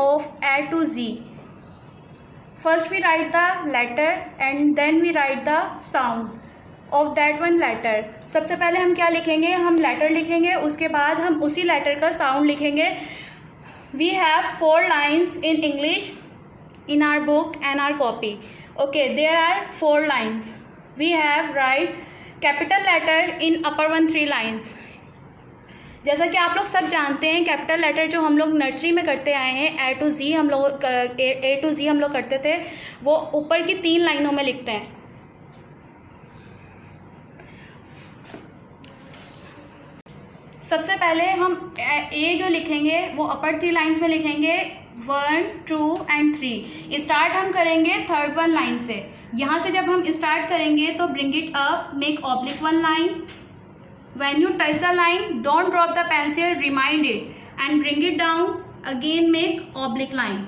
of A to Z. First we write the letter and then we write the sound of that one letter. सबसे पहले हम क्या लिखेंगे, हम letter लिखेंगे, उसके बाद हम उसी लेटर का साउंड लिखेंगे. We have 4 lines in English in our book and our copy. Okay, there are 4 lines. We have write capital letter in upper 1 3 lines. जैसा कि आप लोग सब जानते हैं, कैपिटल लेटर जो हम लोग नर्सरी में करते आए हैं, ए टू ज़ी हम लोग करते थे, वो ऊपर की 3 लाइनों में लिखते हैं. सबसे पहले हम ए जो लिखेंगे वो अपर 3 लाइन्स में लिखेंगे, 1 2 and 3. स्टार्ट हम करेंगे 3rd 1 लाइन से. यहाँ से जब हम स्टार्ट करेंगे तो bring it up, make oblique 1 line. When you touch the line, don't drop the pencil, remind it and bring it down, again make oblique line.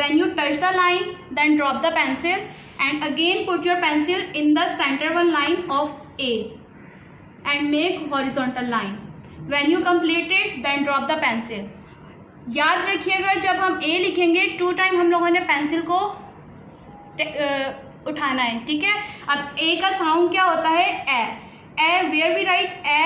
When you touch the line, then drop the pencil and again put your pencil in the center 1 line of A and make horizontal line. When you complete it, then drop the pencil. याद रखिएगा, जब हम A लिखेंगे 2 time हम लोगों ने pencil को उठाना है, ठीक है. अब A का साउंड क्या होता है, ए. Where we write A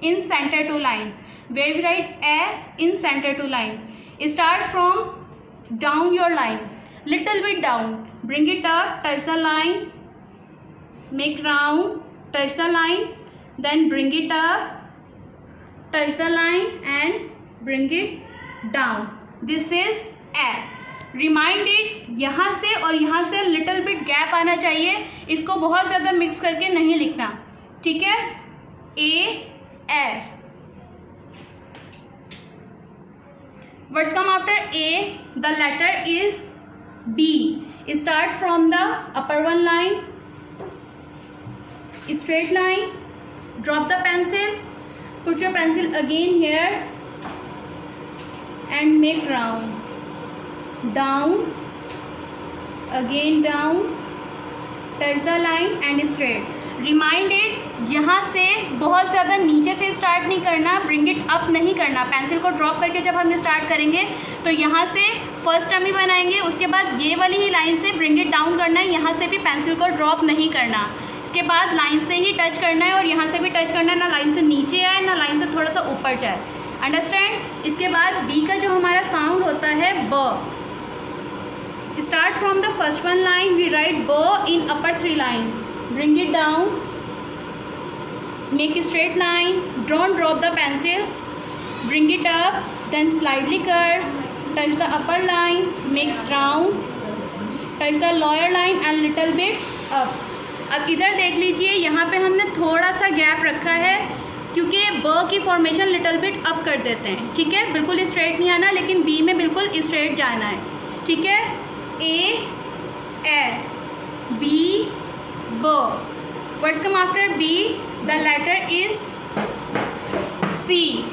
in center 2 lines. Where we write A in center 2 lines. Start from down your line, little bit down. Bring it up, touch the line, make round, touch the line, then bring it up, touch the line and bring it down. This is A. Remind it, यहाँ से और यहाँ से little bit gap आना चाहिए. इसको बहुत ज़्यादा मिक्स करके नहीं लिखना, ठीक है. A. Words come after A. The letter is B. Start from the upper 1 line, straight line, drop the pencil, put your pencil again here and make round, down, again down, touch the line and straight. Remind it, यहाँ से बहुत ज़्यादा नीचे से start नहीं करना, bring it up नहीं करना. पेंसिल को ड्रॉप करके जब हम स्टार्ट करेंगे तो यहाँ से फर्स्ट टर्म ही बनाएंगे, उसके बाद ये वाली ही लाइन से ब्रिंग इट डाउन करना है. यहाँ से भी पेंसिल को ड्रॉप नहीं करना, इसके बाद लाइन से ही टच करना है और यहाँ से भी टच करना है, ना लाइन से नीचे आए ना लाइन से थोड़ा सा ऊपर जाए. अंडरस्टैंड. इसके बाद बी का जो हमारा साउंड होता है ब. Start from the first 1 line, we write B in upper 3 lines. Bring it down, make a straight line, don't drop the pencil, bring it up, then slightly curve, touch the upper line, make round, touch the lower line and little bit up. अब इधर देख लीजिए, यहाँ पे हमने थोड़ा सा gap रखा है क्योंकि ब की फॉर्मेशन लिटल बिट अप कर देते हैं, ठीक है. बिल्कुल स्ट्रेट नहीं आना, लेकिन बी में बिल्कुल स्ट्रेट जाना है, ठीक है. A, B, B. Words come after B. The letter is C.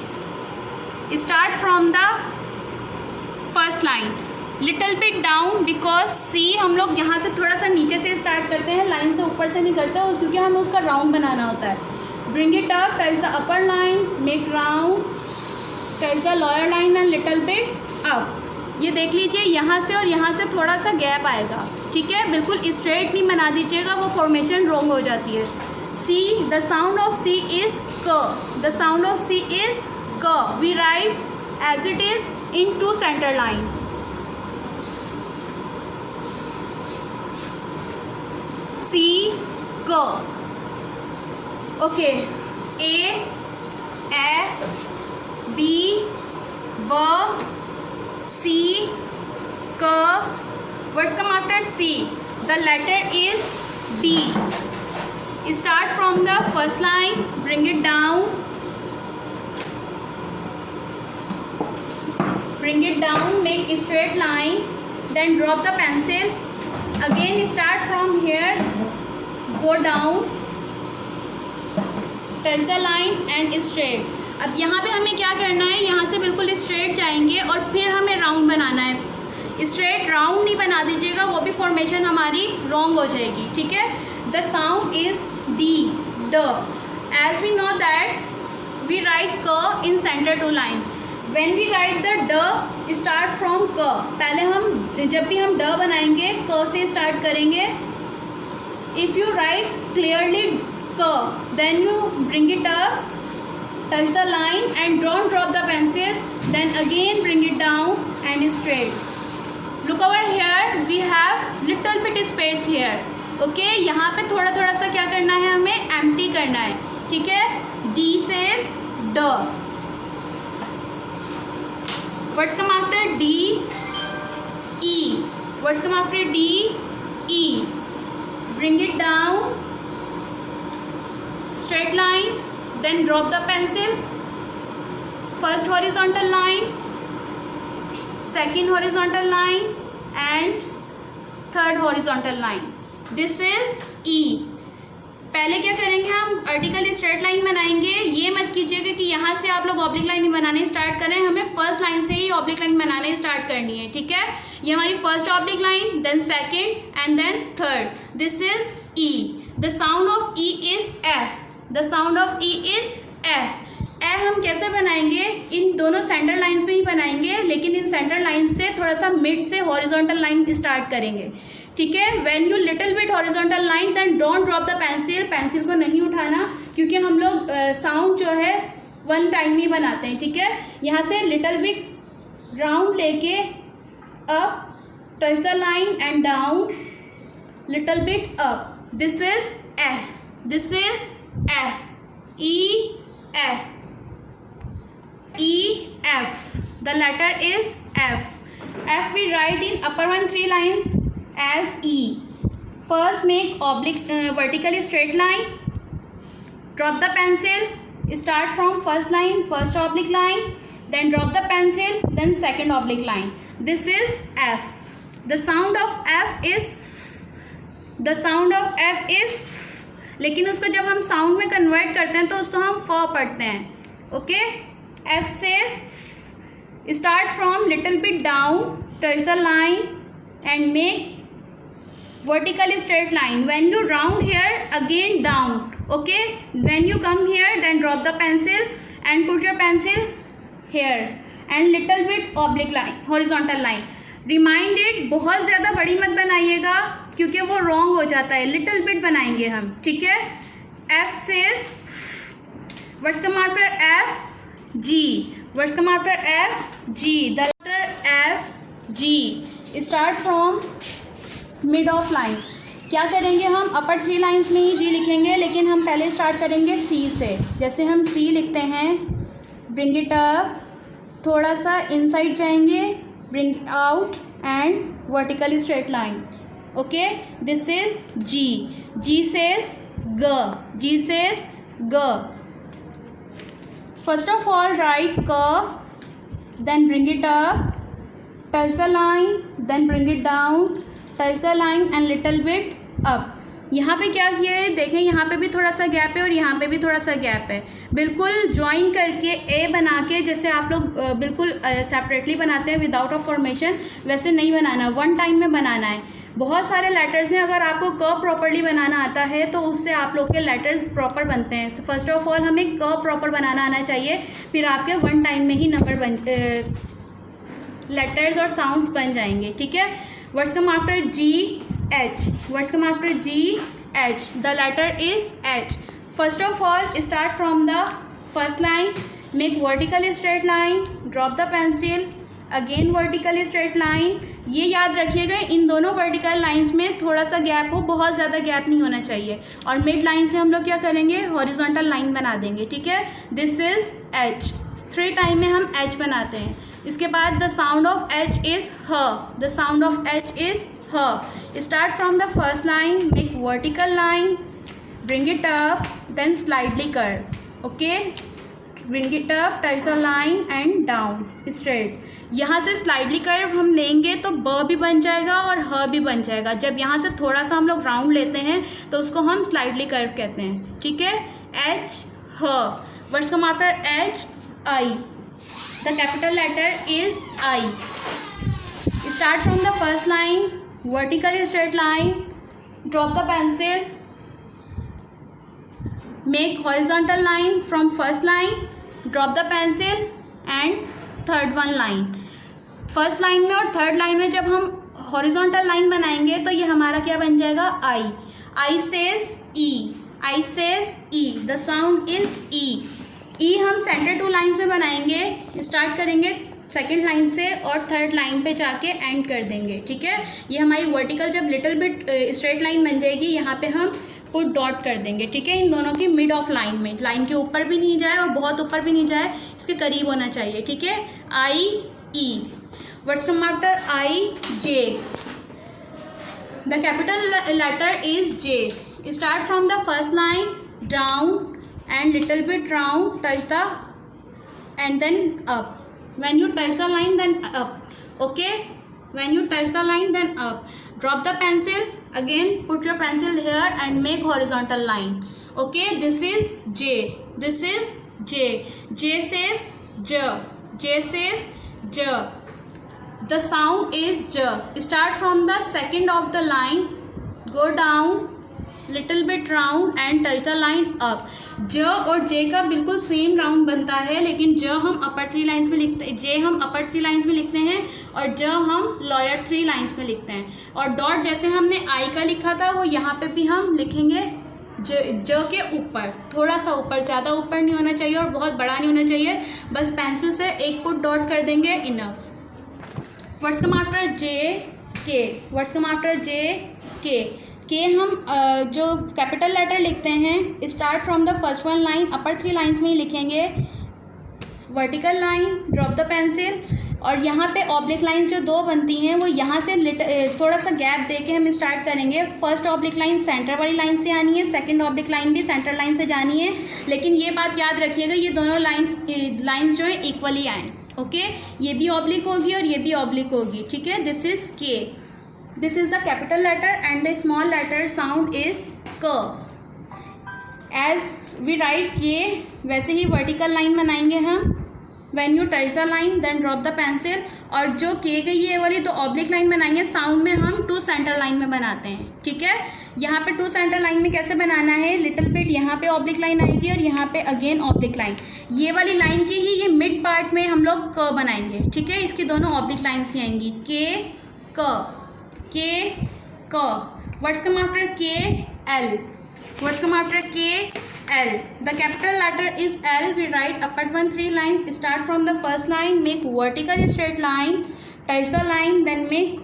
Start from the first line. Little bit down because C हम लोग यहाँ से थोड़ा सा नीचे से स्टार्ट करते हैं, लाइन से ऊपर से नहीं करते, क्योंकि हमें उसका राउंड बनाना होता है. Bring it up, touch the upper line, make round, touch the lower line and little bit up. ये देख लीजिए, यहाँ से और यहाँ से थोड़ा सा गैप आएगा, ठीक है. बिल्कुल स्ट्रेट नहीं बना दीजिएगा, वो फॉर्मेशन रॉन्ग हो जाती है. C, the sound of C is K. The sound of C is K. We write as it is in 2 center lines. C, K. Okay. A, B, B, C, K. Words come after C. The letter is D. Start from the first line, bring it down, bring it down, make a straight line, then drop the pencil. Again start from here, go down, touch the line and straight. अब यहाँ पे हमें क्या करना है, यहाँ से बिल्कुल स्ट्रेट जाएंगे और फिर हमें राउंड बनाना है. स्ट्रेट राउंड नहीं बना दीजिएगा, वो भी फॉर्मेशन हमारी रॉन्ग हो जाएगी, ठीक है. द साउंड इज डी, ड. As we know that we write क in centre 2 lines. When we write the ड, start from क. पहले हम जब भी हम ड बनाएंगे क से स्टार्ट करेंगे. If you write clearly क, then you bring it up, touch the line and don't drop the pencil. Then again bring it down and straight. Look over here, we have little bit space here. Okay, यहाँ पे थोड़ा थोड़ा सा क्या करना है, हमें एम्प्टी करना है. ठीक है. D says ड. Words come after D, E. Words come after D, E. Bring it down, straight line, then drop the pencil. First horizontal line, second horizontal line and third horizontal line. This is E. पहले क्या करेंगे, हम vertical straight line बनाएंगे. ये मत कीजिएगा कि यहाँ से आप लोग ऑब्लिक लाइन बनाने स्टार्ट करें. हमें फर्स्ट लाइन से ही ऑब्लिक लाइन बनाने स्टार्ट करनी है. ठीक है. ये हमारी first oblique line, then second and then third. This is E. The sound of E is F. The sound of E is F. A हम कैसे बनाएंगे, इन दोनों सेंटर लाइंस में ही बनाएंगे, लेकिन इन सेंटर लाइन से थोड़ा सा मिड से हॉरिजॉन्टल लाइन स्टार्ट करेंगे. ठीक है. When you little bit horizontal line then don't drop the pencil. Pencil को नहीं उठाना, क्योंकि हम लोग साउंड जो है वन टाइम में बनाते हैं. ठीक है. यहाँ से लिटिल बिट राउंड लेके up, touch the line and down, little bit up. This is a. This is a. E, F. E, F. The letter is F. F we write in upper one 3 lines as E. First make oblique vertical straight line. Drop the pencil. Start from first line, first oblique line. Then drop the pencil. Then second oblique line. This is F. The sound of F is. The sound of F is. लेकिन उसको जब हम sound में convert करते हैं तो उसको हम फ पढ़ते हैं. ओके. F से start from little bit down, touch the line and make vertical straight line. When you round here, again down. Okay. When you come here, then drop the pencil and put your pencil here and little bit oblique line, horizontal line. Remind it, बहुत ज़्यादा बड़ी मत बनाइएगा क्योंकि वो wrong हो जाता है. लिटिल बिट बनाएंगे हम. ठीक है. F says words come after F, G. Words come after F, G. The letter F, G. Start from mid of line. क्या करेंगे हम, अपर 3 लाइंस में ही G लिखेंगे, लेकिन हम पहले स्टार्ट करेंगे C से. जैसे हम C लिखते हैं, bring it up, थोड़ा सा इनसाइड जाएंगे, bring it out and vertical straight line. Okay. This is G. G says G. G says G. First of all write K, then bring it up, touch the line, then bring it down, touch the line and little bit up. यहाँ पे क्या किया है, देखें यहाँ पे भी थोड़ा सा गैप है और यहाँ पे भी थोड़ा सा गैप है. बिल्कुल ज्वाइन करके ए बना के, जैसे आप लोग बिल्कुल सेपरेटली बनाते हैं विदाउट ऑफ फॉर्मेशन, वैसे नहीं बनाना, वन टाइम में बनाना है. बहुत सारे लेटर्स हैं, अगर आपको क प्रॉपरली बनाना आता है तो उससे आप लोग के लेटर्स प्रॉपर बनते हैं. फर्स्ट ऑफ ऑल हमें क प्रॉपर बनाना आना चाहिए, फिर आपके वन टाइम में ही नंबर लेटर्स और साउंड्स बन जाएंगे. ठीक है. Words come after G, H. Words come after G, H. The letter is H. First of all, start from the first line. Make vertical straight line. Drop the pencil. Again vertical straight line. ये याद रखिएगा, इन दोनों vertical lines में थोड़ा सा gap हो, बहुत ज़्यादा गैप नहीं होना चाहिए. और मिड लाइन से हम लोग क्या करेंगे, हॉरिजॉन्टल लाइन बना देंगे. ठीक है. This is H. 3 टाइम में हम H बनाते हैं. इसके बाद the sound of H is ह. The sound of H is ह. Start from the first line, make vertical line, bring it up, then slightly curve. Okay. Bring it up, touch the line and down straight. यहाँ से slightly curve हम लेंगे तो ब भी बन जाएगा और ह भी बन जाएगा. जब यहाँ से थोड़ा सा हम लोग राउंड लेते हैं तो उसको हम स्लाइडली कर्व कहते हैं. ठीक है. H, ह. Words come after H, I. The capital letter is I. Start from the first line, vertical straight line, drop the pencil, make horizontal line from first line, drop the pencil and third one line. First line में और third line में जब हम horizontal line बनाएंगे तो ये हमारा क्या बन जाएगा, I. I says E, I says E, the sound is E. E हम सेंटर टू लाइन्स में बनाएंगे, स्टार्ट करेंगे सेकंड लाइन से और थर्ड लाइन पे जाके एंड कर देंगे, ठीक है। ये हमारी वर्टिकल जब लिटिल बिट स्ट्रेट लाइन बन जाएगी, यहाँ पे हम पुट डॉट कर देंगे, ठीक है। इन दोनों की मिड ऑफ लाइन में, लाइन के ऊपर भी नहीं जाए और बहुत ऊपर भी नहीं जाए, इसके करीब होना चाहिए, ठीक है। I E, words come after I, J. The capital letter is J. Start from the first line down and little bit round, touch the and then up. When you touch the line, then up. Okay, when you touch the line, then up. Drop the pencil again, put your pencil here and make horizontal line. Okay, this is J, this is J. J says J, J says J. The sound is J. Start from the second of the line, go down little bit round and touch the line up. ज और जे का बिल्कुल same round बनता है, लेकिन ज हम अपर three lines में लिखते हैं, जे हम अपर थ्री लाइन्स में लिखते हैं और ज हम लोअर थ्री लाइन्स में लिखते हैं। और डॉट जैसे हमने आई का लिखा था वो यहाँ पे भी हम लिखेंगे ज के ऊपर, थोड़ा सा ऊपर, ज़्यादा ऊपर नहीं होना चाहिए और बहुत बड़ा नहीं होना चाहिए, बस पेंसिल से एक पुट डॉट कर देंगे, इनफ। वर्ड्स कम आफ्टर जे के, वर्ड्स कम आफ्टर जे के। के हम जो कैपिटल लेटर लिखते हैं, start from the first one line, upper three lines में ही लिखेंगे, vertical line, drop the pencil, और यहाँ पे ऑब्लिक लाइंस जो दो बनती हैं वो यहाँ से थोड़ा सा गैप दे के हम स्टार्ट करेंगे। फर्स्ट ऑब्लिक लाइन सेंटर वाली लाइन से आनी है, सेकंड ऑब्लिक लाइन भी सेंटर लाइन से जानी है, लेकिन ये बात याद रखिएगा ये दोनों लाइन्स जो है इक्वली आएँ, ओके। ये भी ऑब्लिक होगी और ये भी ऑब्लिक होगी, ठीक है। दिस इज के, this is the capital letter and the small letter sound is k. As we write k, वैसे ही vertical line बनाएंगे हम। When you touch the line, then drop the pencil. और जो k गई ये वाली तो oblique line बनाएंगे, sound में हम टू सेंटर लाइन में बनाते हैं, ठीक है। यहाँ पे टू सेंटर लाइन में कैसे बनाना है, लिटिल बिट यहाँ पे ऑब्लिक लाइन आएगी और यहाँ पे अगेन ऑब्लिक लाइन, ये वाली लाइन की ही ये मिड पार्ट में हम लोग क बनाएंगे, ठीक है। इसकी दोनों ऑब्लिक लाइन्स ही आएंगी, के क, के क। Words come after K L, words come after K L. The capital letter is L. We write upper one three lines, start from the first line, make vertical straight line, touch the line, then make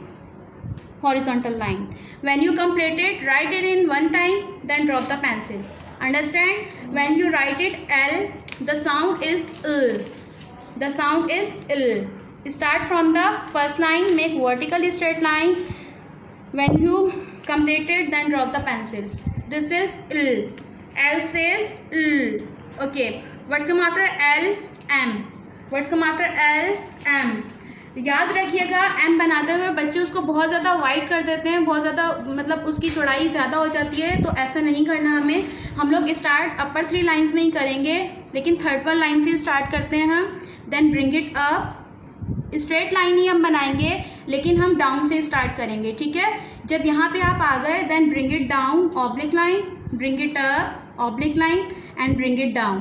horizontal line. When you complete it, write it in one time, then drop the pencil. Understand? When you write it L, the sound is L. The sound is L. Start from the first line, make vertical straight line. When you complete it, then drop the pencil. This is L. L says L. Okay. Words come after L, M. Words come after L, M. याद रखिएगा, M बनाते हुए बच्चे उसको बहुत ज़्यादा wide कर देते हैं, बहुत ज़्यादा मतलब उसकी चौड़ाई ज़्यादा हो जाती है, तो ऐसा नहीं करना हमें. हम लोग स्टार्ट अपर 3 लाइंस में ही करेंगे, लेकिन थर्ड वन लाइन से स्टार्ट करते हैं हम. Then bring it up. Straight line ही हम बनाएंगे, लेकिन हम डाउन से स्टार्ट करेंगे. ठीक है, जब यहाँ पे आप आ गए, then bring it down, oblique line, bring it up, oblique line, and bring it down,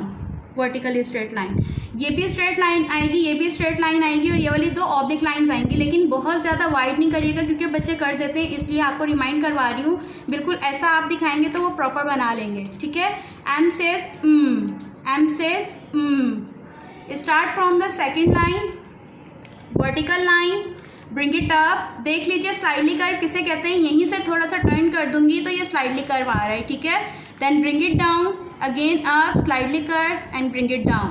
vertical straight line. ये भी स्ट्रेट लाइन आएगी, ये भी स्ट्रेट लाइन आएगी, और ये वाली 2 ऑब्लिक लाइंस आएंगी. लेकिन बहुत ज़्यादा वाइड नहीं करिएगा, क्योंकि बच्चे कर देते हैं, इसलिए आपको रिमाइंड करवा रही हूँ. बिल्कुल ऐसा आप दिखाएंगे तो वो प्रॉपर बना लेंगे. ठीक है. M says M says start from the second line, vertical line, bring it up. देख लीजिए स्लाइडली कर्व किसे कहते हैं, यहीं से थोड़ा सा टर्न कर दूंगी तो ये स्लाइडली कर्व आ रहा है. ठीक है. Then bring it down, again up, slightly curve, and bring it down.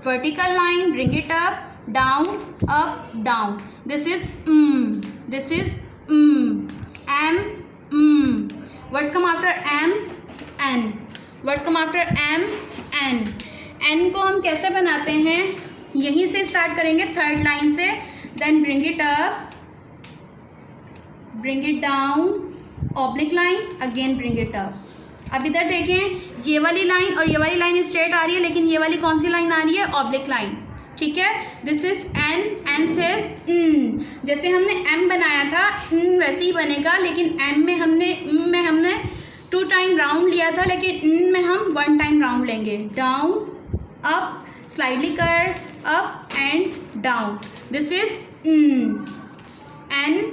Vertical line, bring it up, down, up, down. This is this is M, words come after M, N. Words come after M, N. N को हम कैसे बनाते हैं, यहीं से start करेंगे third line से. Then bring it up, bring it down, oblique line, again bring it up. अब इधर देखें, ये वाली लाइन और ये वाली लाइन स्ट्रेट आ रही है, लेकिन ये वाली कौन सी लाइन आ रही है, ऑब्लिक लाइन. ठीक है. This is N, N says जैसे हमने एम बनाया था वैसे ही बनेगा, लेकिन एम में हमने 2 टाइम राउंड लिया था, लेकिन में हम 1 टाइम राउंड लेंगे. Down, up, slightly curved, up and down. This is N.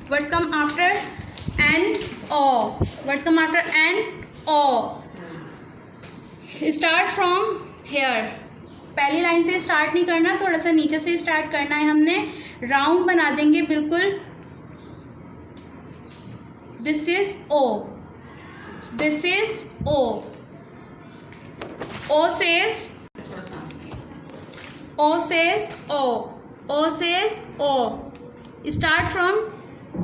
Words come after N, O. Words come after N, O. Start from here. पहली लाइन से स्टार्ट नहीं करना, थोड़ा सा नीचे से स्टार्ट करना है हमने. राउंड बना देंगे बिल्कुल. This is O. This is O. O says O says O. O says O. Start from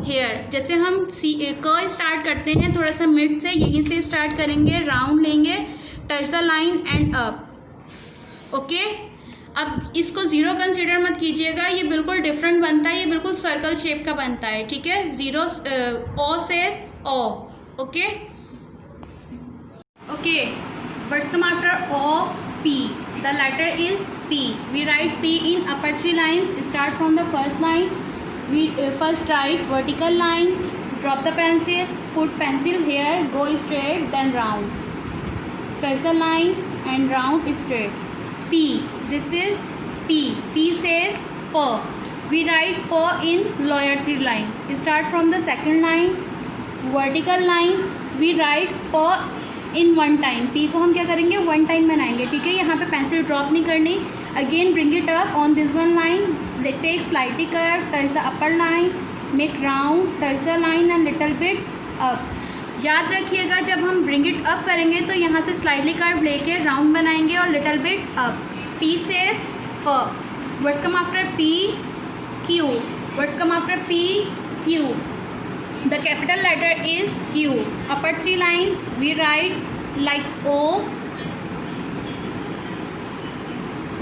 here. जैसे हम क स्टार्ट करते हैं थोड़ा सा मिड से, यहीं से स्टार्ट करेंगे, राउंड लेंगे, touch the line and up. Okay. अब इसको ज़ीरो कंसीडर मत कीजिएगा, ये बिल्कुल डिफरेंट बनता है, ये बिल्कुल सर्कल शेप का बनता है. ठीक है. Zero O says O. Okay. Okay. Words come after O, P. The letter is P. We write P in upper three lines. Start from the first line. We first write vertical line, drop the pencil, put pencil here, go straight, then round. Touch the line and round straight. P. This is P. P says P. We write P in lower three lines. Start from the second line, vertical line. We write P in one time. P को हम क्या करेंगे, one time बनाएंगे. ठीक है. यहाँ पे pencil drop नहीं करनी. Again bring it up on this one line. Take slightly curve, touch the upper line, make round, touch the line and little bit up. याद रखिएगा जब हम bring it up करेंगे तो यहाँ से slightly curve लेके round बनाएंगे और little bit up. P says P. Words come after P, Q. Words come after P, Q. The capital letter is Q. Upper three lines we write like O.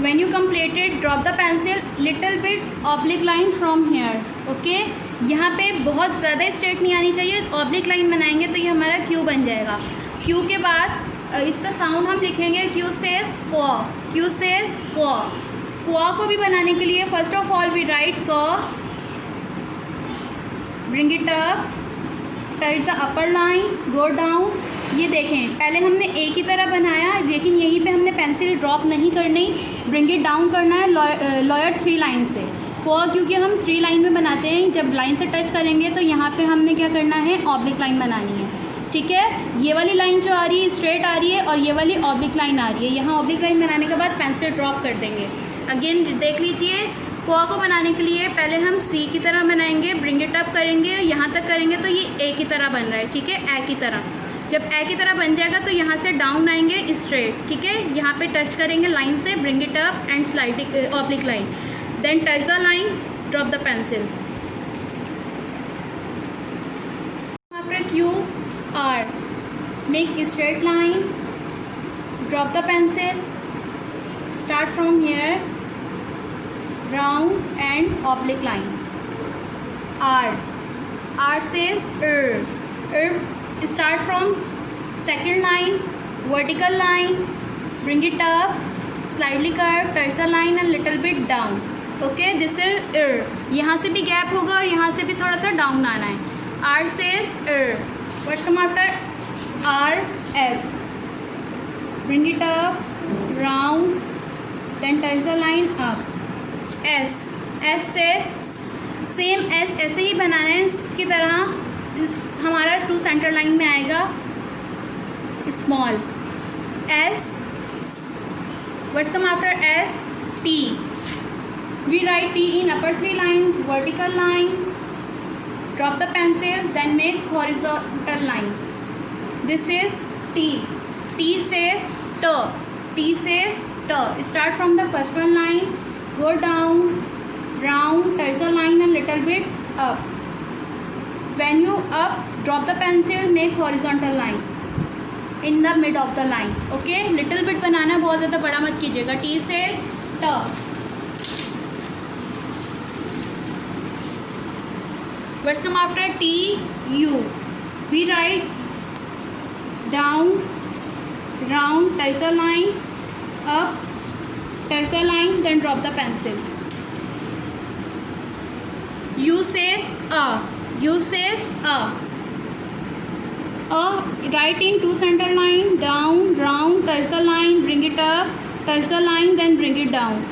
When you complete it, drop the pencil, little bit oblique line from here. Okay. यहाँ पे बहुत ज़्यादा straight नहीं आनी चाहिए, oblique line बनाएंगे तो ये हमारा Q बन जाएगा. Q के बाद इसका साउंड हम लिखेंगे Q says Q. Q says Q. Q को भी बनाने के लिए first of all we write Q, bring it up, touch the upper line, go down. ये देखें पहले हमने ए की तरह बनाया, लेकिन यहीं पे हमने पेंसिल ड्रॉप नहीं करनी, ब्रिंग इट डाउन करना है लोअर थ्री लाइन से. क्योंकि हम थ्री लाइन में बनाते हैं, जब लाइन से टच करेंगे तो यहाँ पे हमने क्या करना है, ऑब्लिक लाइन बनानी है. ठीक है. ये वाली लाइन जो आ रही है स्ट्रेट आ रही है और ये वाली ऑब्लिक लाइन आ रही है. यहाँ ऑब्लिक लाइन बनाने के बाद पेंसिल ड्रॉप कर देंगे. अगेन देख लीजिए, को बनाने के लिए पहले हम सी की तरह बनाएंगे, ब्रिंग इट अप करेंगे, यहाँ तक करेंगे तो ये ए की तरह बन रहा है. ठीक है. ए की तरह. जब ए की तरह बन जाएगा तो यहाँ से डाउन आएंगे स्ट्रेट. ठीक है. यहाँ पे टच करेंगे लाइन से, bring it up and sliding oblique line, then touch the line, drop the pencil. After Q, R. Make a straight line, drop the pencil, start from here, round and oblique line. R. R says start from second line, vertical line, bring it up, slightly curve, touch the line and little bit down. Okay, this is यहाँ से भी gap होगा और यहाँ से भी थोड़ा सा डाउन आना है. R says What's come after R, S. Bring it up, round, then touch the line up. S. S says same S ऐसे ही बनाना है इसकी तरह. इस हमारा टू सेंटर लाइन में आएगा small S. What's come after S? T. We write T in upper three lines, vertical line, drop the pencil, then make horizontal line. This is T. T says T. T says T. Start from the first one line, go down, round, touch the line a little bit up. When you up, drop the pencil, make horizontal line in the mid of the line. Okay, little bit बनाना, बहुत ज़्यादा बड़ा मत कीजिएगा. T says T. Words come after T, U. We write down, round, touch the line, up, touch the line, then drop the pencil. U says A. U says A. A, write in two center line, down, round, touch the line, bring it up, touch the line, then bring it down.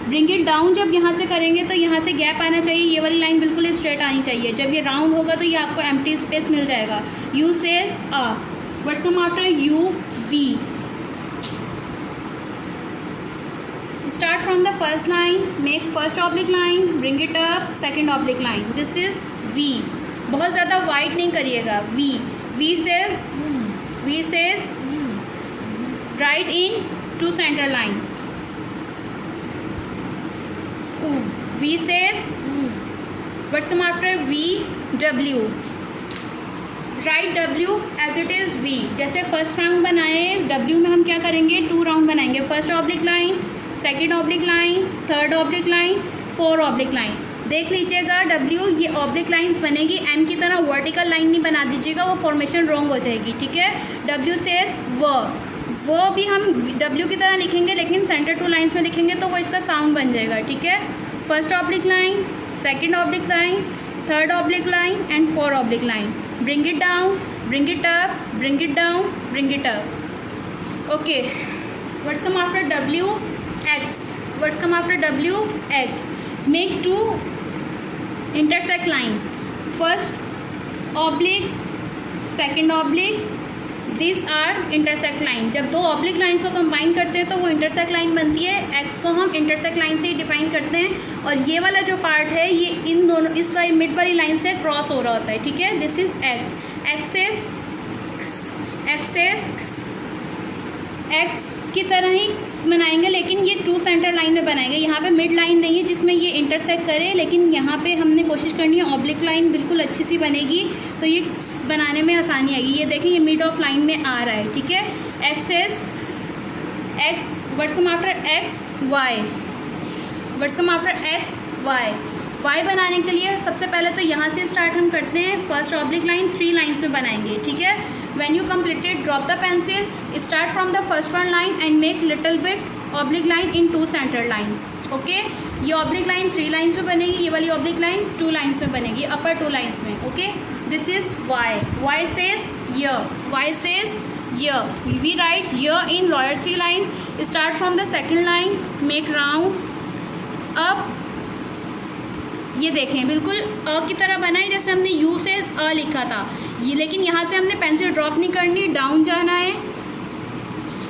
Bring it down जब यहाँ से करेंगे तो यहाँ से gap आना चाहिए, ये वाली लाइन बिल्कुल स्ट्रेट आनी चाहिए। जब ये राउंड होगा तो ये आपको एम्प्टी स्पेस मिल जाएगा। U says uh, words come after U, V. Start from the first line, make first oblique line, bring it up, second oblique line. This is V. बहुत ज़्यादा वाइड नहीं करिएगा। V, V says write into centre line. V says what's come after V, W. Write W as it is V. जैसे first round बनाए, W में हम क्या करेंगे, 2 राउंड बनाएंगे। First oblique line, second oblique line, third oblique line, 4 oblique line. देख लीजिएगा W, ये ऑब्लिक लाइंस बनेगी। M की तरह वर्टिकल लाइन नहीं बना दीजिएगा, वो फॉर्मेशन रॉन्ग हो जाएगी, ठीक है। W says वो भी हम W की तरह लिखेंगे, लेकिन सेंटर 2 लाइन्स में लिखेंगे तो वो इसका साउंड बन जाएगा, ठीक है। First oblique line, second oblique line, third oblique line and 4 oblique line. Bring it down, bring it up, bring it down, bring it up. Okay, words come after W, X। Words come after W, X। Make 2 intersect line, first oblique, second oblique, this are intersect line. जब 2 oblique lines को combine करते हैं तो वो intersect line बनती है। X को हम इंटरसेक्ट लाइन से ही डिफाइन करते हैं, और ये वाला जो पार्ट है ये इन दोनों, इस वाली मिड वाली लाइन से क्रॉस हो रहा होता है, ठीक है। This is x. एक्स की तरह ही बनाएंगे, लेकिन ये 2 सेंटर लाइन में बनाएंगे। यहाँ पे मिड लाइन नहीं है जिसमें ये इंटरसेक्ट करे, लेकिन यहाँ पे हमने कोशिश करनी है ऑब्लिक लाइन बिल्कुल अच्छी सी बनेगी, तो ये बनाने में आसानी आएगी। ये देखें, ये मिड ऑफ लाइन में आ रहा है, ठीक है। X, words come after X, Y. Words come after X, Y. Y बनाने के लिए सबसे पहले तो यहाँ से स्टार्ट हम करते हैं। फर्स्ट ऑब्लिक लाइन 3 लाइन्स में बनाएंगे, ठीक है। When you complete it, drop the pencil, start from the first one line and make little bit oblique line in 2 center lines. Okay, ये oblique line 3 lines में बनेगी, ये वाली oblique line 2 lines में बनेगी, upper 2 lines में। Okay, this is Y. Y says year. Y says year. We write year in lower 3 lines. Start from the second line, make round up. ये देखें, बिल्कुल अ की तरह बना है, जैसे हमने यू से अ लिखा था ये, लेकिन यहाँ से हमने पेंसिल ड्रॉप नहीं करनी, डाउन जाना है।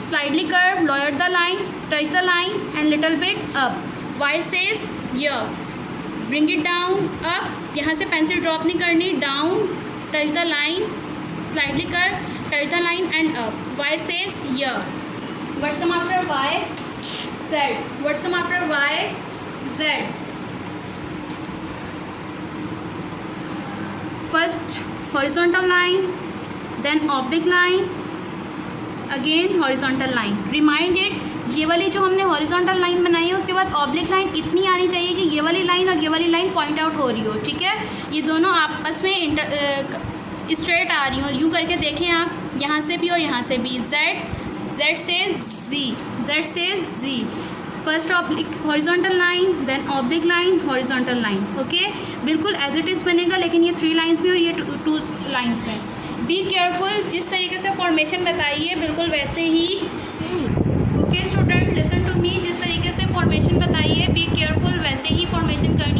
Slightly curve, lower the line, touch the line and little bit up. Y says yuh, bring it down up, यहाँ से पेंसिल ड्रॉप नहीं करनी, down, touch the line, slightly curve, touch the line and up. Y says yuh. Words come after Y, Z. Words come after Y, Z. First horizontal line, then oblique line, again horizontal line. Remind it, ये वाली जो हमने horizontal line बनाई है उसके बाद oblique line इतनी आनी चाहिए कि ये वाली line और ये वाली line point out हो रही हो, ठीक है। ये दोनों आपस में straight आ रही हो। यूँ करके देखें आप, यहाँ से भी और यहाँ से भी। Z से Z। First oblique horizontal line, then oblique line, horizontal line. Okay, बिल्कुल एज इट इज़ बनेगा, लेकिन ये 3 लाइन्स में और ये 2 लाइन्स में। बी केयरफुल, जिस तरीके से फॉर्मेशन बताइए बिल्कुल वैसे ही। Okay student, listen to me, जिस तरीके से फॉर्मेशन बताइए बी केयरफुल वैसे ही फॉर्मेशन करनी